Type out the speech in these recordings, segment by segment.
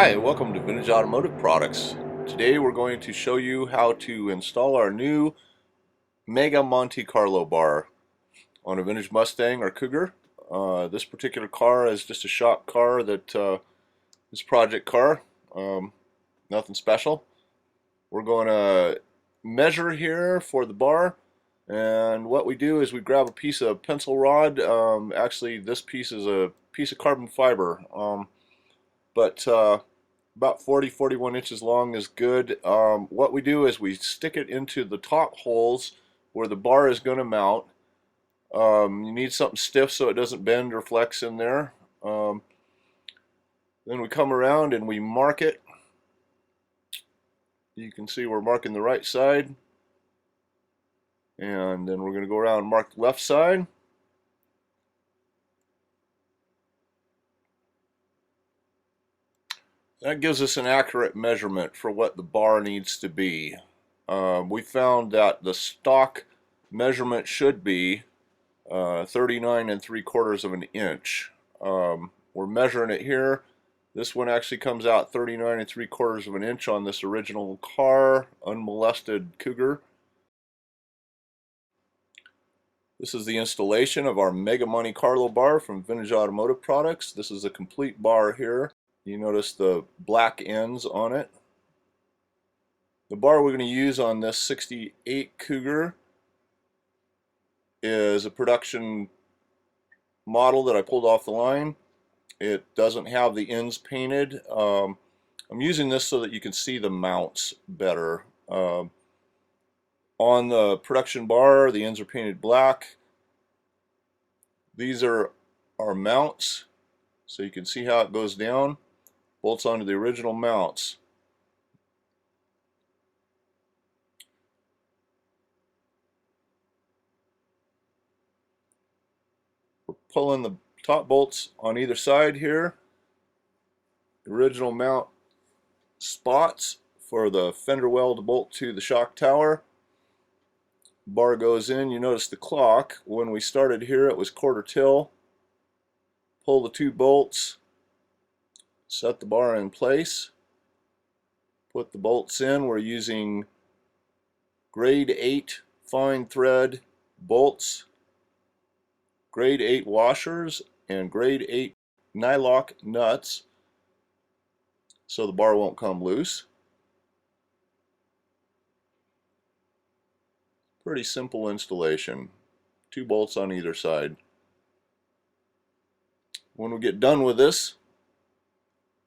Hi, welcome to Vintage Automotive Products. Today we're going to show you how to install our new Mega Monte Carlo bar on a vintage Mustang or Cougar. This particular car is just a shop car that is a project car, nothing special. We're going to measure here for the bar, and what we do is we grab a piece of pencil rod. Actually this piece is a piece of carbon fiber, but about 41 inches long is good. What we do is we stick it into the top holes where the bar is going to mount. You need something stiff so it doesn't bend or flex in there. Then we come around and we mark it. You can see we're marking the right side, and then we're going to go around and mark the left side. That gives us an accurate measurement for what the bar needs to be. We found that the stock measurement should be 39 3/4 of an inch. We're measuring it here. This one actually comes out 39 3/4 of an inch on this original car, unmolested Cougar. This is the installation of our Mega Monte Carlo bar from Vintage Automotive Products. This is a complete bar here. You notice the black ends on it. The bar we're going to use on this 68 Cougar is a production model that I pulled off the line. It doesn't have the ends painted. I'm using this so that you can see the mounts better. On the production bar, the ends are painted black. These are our mounts, so you can see how it goes down. Bolts onto the original mounts. We're pulling the top bolts on either side here. The original mount spots for the fender well to bolt to the shock tower. Bar goes in. You notice the clock. When we started here it was quarter till. Pull the two bolts, set the bar in place, put the bolts in. We're using grade 8 fine thread bolts, grade 8 washers, and grade 8 nylock nuts so the bar won't come loose. Pretty simple installation. Two bolts on either side. When we get done with this,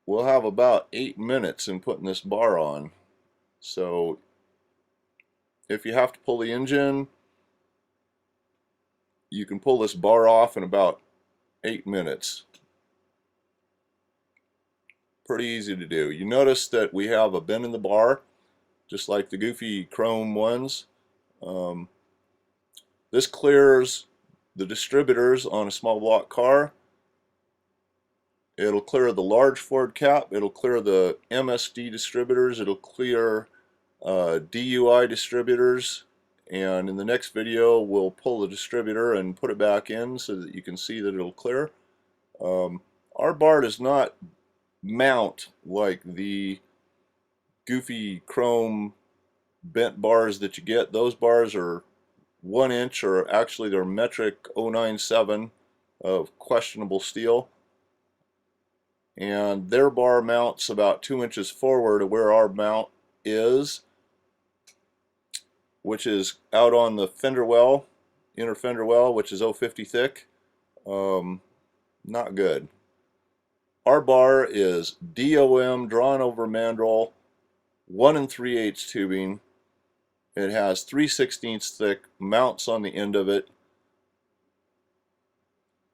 we'll have about 8 minutes in putting this bar on. So if you have to pull the engine, you can pull this bar off in about 8 minutes. Pretty easy to do. You notice that we have a bend in the bar, just like the goofy chrome ones. This clears the distributors on a small block car. It'll clear the large Ford cap. It'll clear the MSD distributors. It'll clear DUI distributors. And in the next video, we'll pull the distributor and put it back in so that you can see that it'll clear. Our bar does not mount like the goofy chrome bent bars that you get. Those bars are 1 inch, or actually they're metric 097 of questionable steel, and their bar mounts about 2 inches forward of where our mount is, which is out on the fender well, inner fender well, which is 050 thick. Not good. Our bar is DOM, drawn over mandrel, 1 3/8 tubing. It has 3/16 thick mounts on the end of it.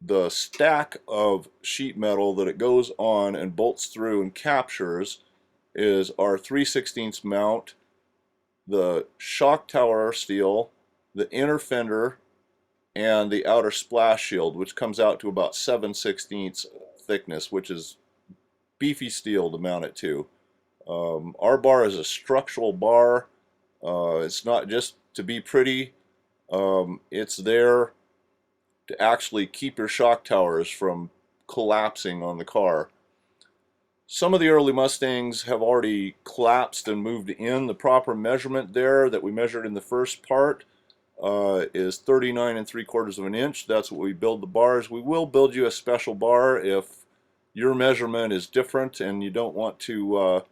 The stack of sheet metal that it goes on and bolts through and captures is our 3/16 mount, the shock tower steel, the inner fender, and the outer splash shield, which comes out to about 7/16 thickness, which is beefy steel to mount it to. Our bar is a structural bar. It's not just to be pretty. It's there to actually keep your shock towers from collapsing on the car. Some of the early Mustangs have already collapsed and moved in. The proper measurement there that we measured in the first part is 39 3/4 of an inch. That's what we build the bars. We will build you a special bar if your measurement is different and you don't want to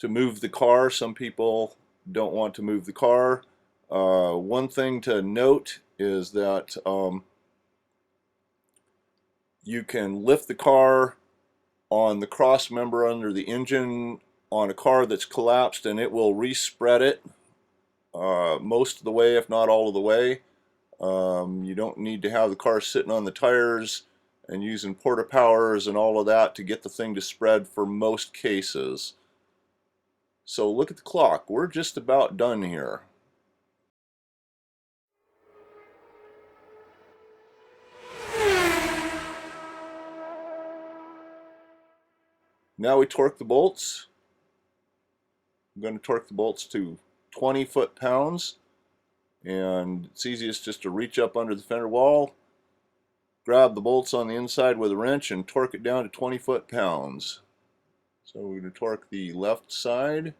move the car. Some people don't want to move the car. One thing to note is that you can lift the car on the cross member under the engine on a car that's collapsed, and it will respread it most of the way, if not all of the way. You don't need to have the car sitting on the tires and using porta powers and all of that to get the thing to spread for most cases. So look at the clock. We're just about done here. Now we torque the bolts. I'm going to torque the bolts to 20 foot-pounds, and it's easiest just to reach up under the fender wall, grab the bolts on the inside with a wrench, and torque it down to 20 foot-pounds. So we're going to torque the left side.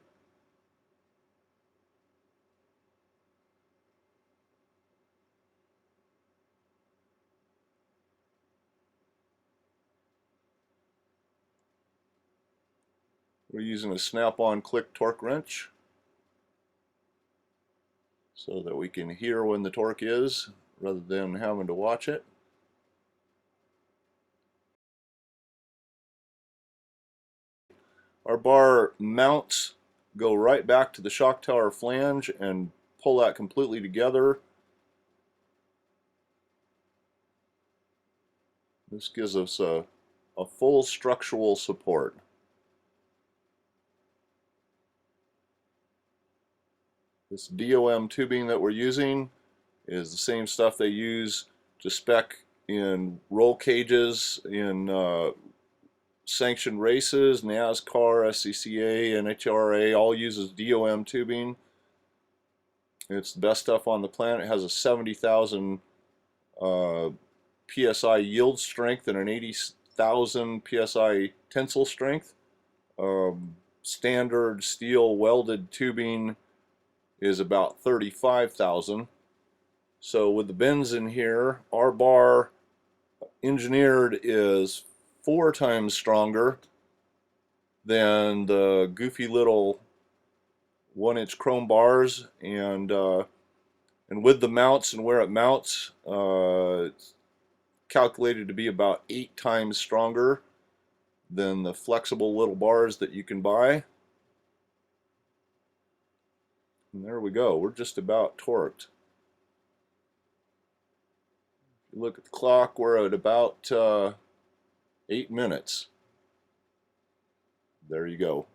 We're using a snap-on click torque wrench so that we can hear when the torque is rather than having to watch it. Our bar mounts go right back to the shock tower flange and pull that completely together. This gives us a full structural support. This DOM tubing that we're using is the same stuff they use to spec in roll cages in sanctioned races. NASCAR, SCCA, NHRA all uses DOM tubing. It's the best stuff on the planet. It has a 70,000 psi yield strength and an 80,000 psi tensile strength. Standard steel welded tubing is about 35,000. So with the bends in here, our bar engineered is 4 times stronger than the goofy little 1-inch chrome bars, and with the mounts and where it mounts, it's calculated to be about 8 times stronger than the flexible little bars that you can buy. And there we go. We're just about torqued. If you look at the clock, we're at about 8 minutes. There you go.